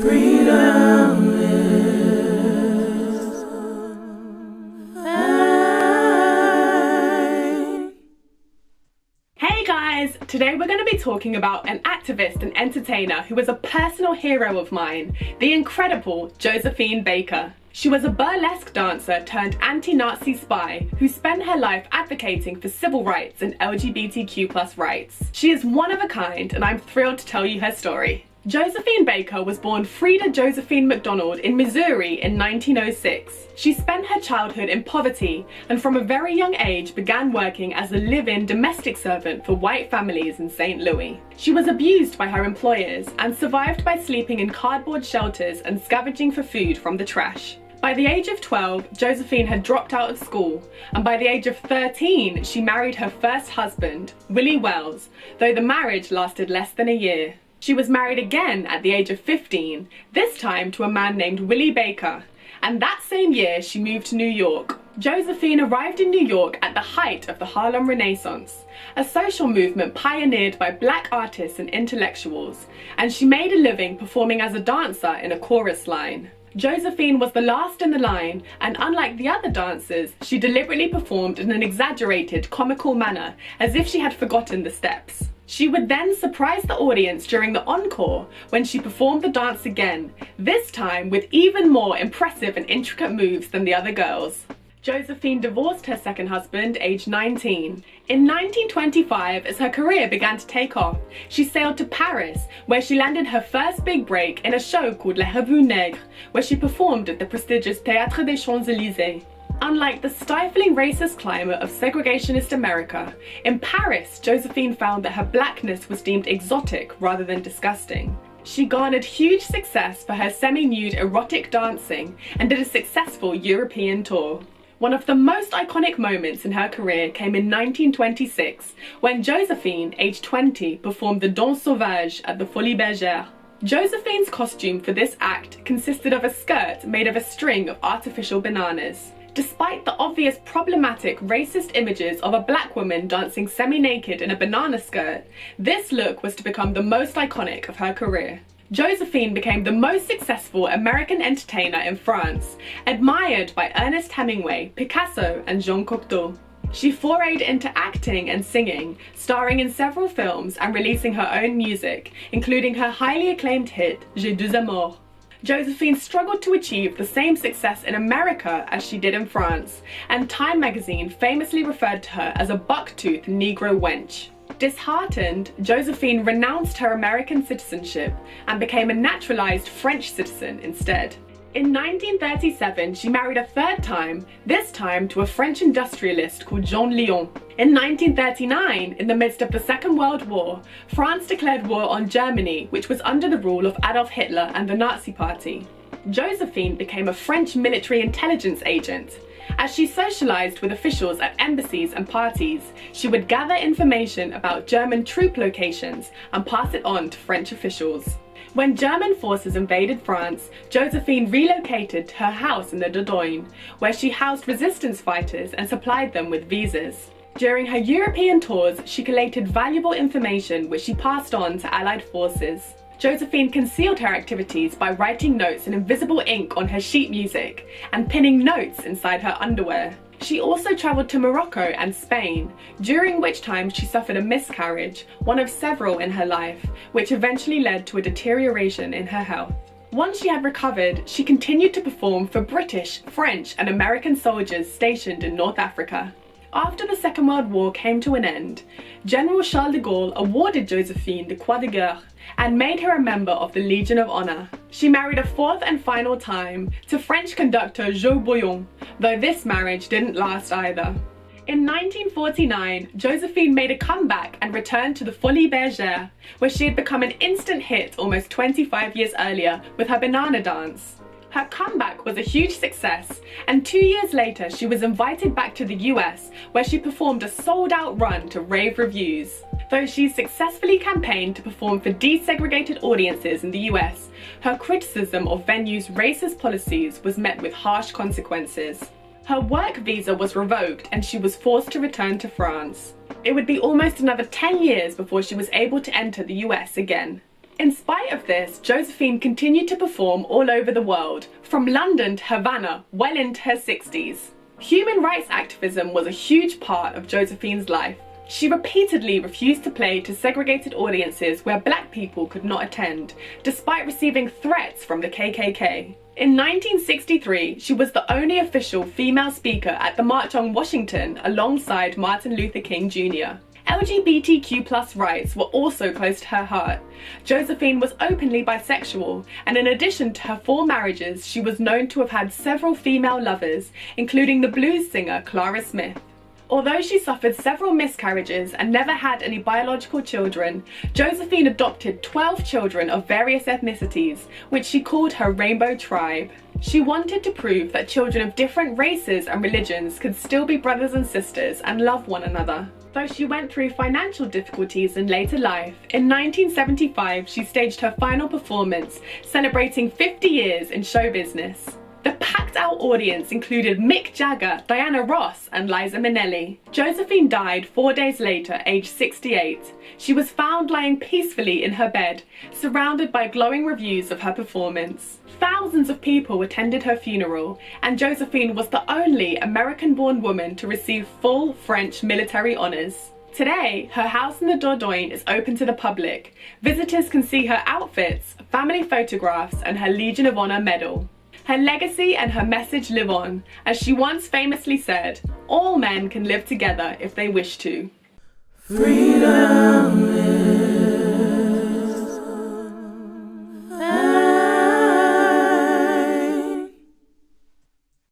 Freedom is Hey guys! Today we're going to be talking about an activist and entertainer who was a personal hero of mine, the incredible Josephine Baker. She was a burlesque dancer turned anti-Nazi spy who spent her life advocating for civil rights and LGBTQ+ rights. She is one of a kind and I'm thrilled to tell you her story. Josephine Baker was born Frida Josephine McDonald in Missouri in 1906. She spent her childhood in poverty and from a very young age began working as a live-in domestic servant for white families in St. Louis. She was abused by her employers and survived by sleeping in cardboard shelters and scavenging for food from the trash. By the age of 12, Josephine had dropped out of school, and by the age of 13, she married her first husband, Willie Wells, though the marriage lasted less than a year. She was married again at the age of 15, this time to a man named Willie Baker, and that same year she moved to New York. Josephine arrived in New York at the height of the Harlem Renaissance, a social movement pioneered by black artists and intellectuals, and she made a living performing as a dancer in a chorus line. Josephine was the last in the line, and unlike the other dancers, she deliberately performed in an exaggerated, comical manner, as if she had forgotten the steps. She would then surprise the audience during the encore when she performed the dance again, this time with even more impressive and intricate moves than the other girls. Josephine divorced her second husband, aged 19. In 1925, as her career began to take off, she sailed to Paris, where she landed her first big break in a show called Les Revues Nègres, where she performed at the prestigious Théâtre des Champs-Élysées. Unlike the stifling racist climate of segregationist America, in Paris, Josephine found that her blackness was deemed exotic rather than disgusting. She garnered huge success for her semi-nude erotic dancing and did a successful European tour. One of the most iconic moments in her career came in 1926, when Josephine, aged 20, performed the Danse Sauvage at the Folies Bergère. Josephine's costume for this act consisted of a skirt made of a string of artificial bananas. Despite the obvious problematic racist images of a black woman dancing semi-naked in a banana skirt, this look was to become the most iconic of her career. Josephine became the most successful American entertainer in France, admired by Ernest Hemingway, Picasso, and Jean Cocteau. She forayed into acting and singing, starring in several films and releasing her own music, including her highly acclaimed hit, J'ai deux amours. Josephine struggled to achieve the same success in America as she did in France, and Time magazine famously referred to her as a buck-toothed Negro wench. Disheartened, Josephine renounced her American citizenship and became a naturalized French citizen instead. In 1937, she married a third time, this time to a French industrialist called Jean Lion. In 1939, in the midst of the Second World War, France declared war on Germany, which was under the rule of Adolf Hitler and the Nazi Party. Josephine became a French military intelligence agent. As she socialized with officials at embassies and parties, she would gather information about German troop locations and pass it on to French officials. When German forces invaded France, Josephine relocated to her house in the Dordogne, where she housed resistance fighters and supplied them with visas. During her European tours, she collated valuable information which she passed on to Allied forces. Josephine concealed her activities by writing notes in invisible ink on her sheet music and pinning notes inside her underwear. She also travelled to Morocco and Spain, during which time she suffered a miscarriage, one of several in her life, which eventually led to a deterioration in her health. Once she had recovered, she continued to perform for British, French, and American soldiers stationed in North Africa. After the Second World War came to an end, General Charles de Gaulle awarded Josephine the Croix de Guerre and made her a member of the Legion of Honor. She married a fourth and final time to French conductor Jo Bouillon, though this marriage didn't last either. In 1949, Josephine made a comeback and returned to the Folies Bergère, where she had become an instant hit almost 25 years earlier with her banana dance. Her comeback was a huge success, and 2 years later she was invited back to the US, where she performed a sold-out run to rave reviews. Though she successfully campaigned to perform for desegregated audiences in the US, her criticism of venues' racist policies was met with harsh consequences. Her work visa was revoked and she was forced to return to France. It would be almost another 10 years before she was able to enter the US again. In spite of this, Josephine continued to perform all over the world, from London to Havana, well into her 60s. Human rights activism was a huge part of Josephine's life. She repeatedly refused to play to segregated audiences where black people could not attend, despite receiving threats from the KKK. In 1963, she was the only official female speaker at the March on Washington alongside Martin Luther King Jr. LGBTQ+ rights were also close to her heart. Josephine was openly bisexual, and in addition to her 4 marriages, she was known to have had several female lovers, including the blues singer Clara Smith. Although she suffered several miscarriages and never had any biological children, Josephine adopted 12 children of various ethnicities, which she called her Rainbow Tribe. She wanted to prove that children of different races and religions could still be brothers and sisters and love one another. Though she went through financial difficulties in later life, in 1975 she staged her final performance, celebrating 50 years in show business. The packed-out audience included Mick Jagger, Diana Ross and Liza Minnelli. Josephine died 4 days later, aged 68. She was found lying peacefully in her bed, surrounded by glowing reviews of her performance. Thousands of people attended her funeral, and Josephine was the only American-born woman to receive full French military honours. Today, her house in the Dordogne is open to the public. Visitors can see her outfits, family photographs and her Legion of Honor medal. Her legacy and her message live on, as she once famously said, "All men can live together if they wish to." Freedom.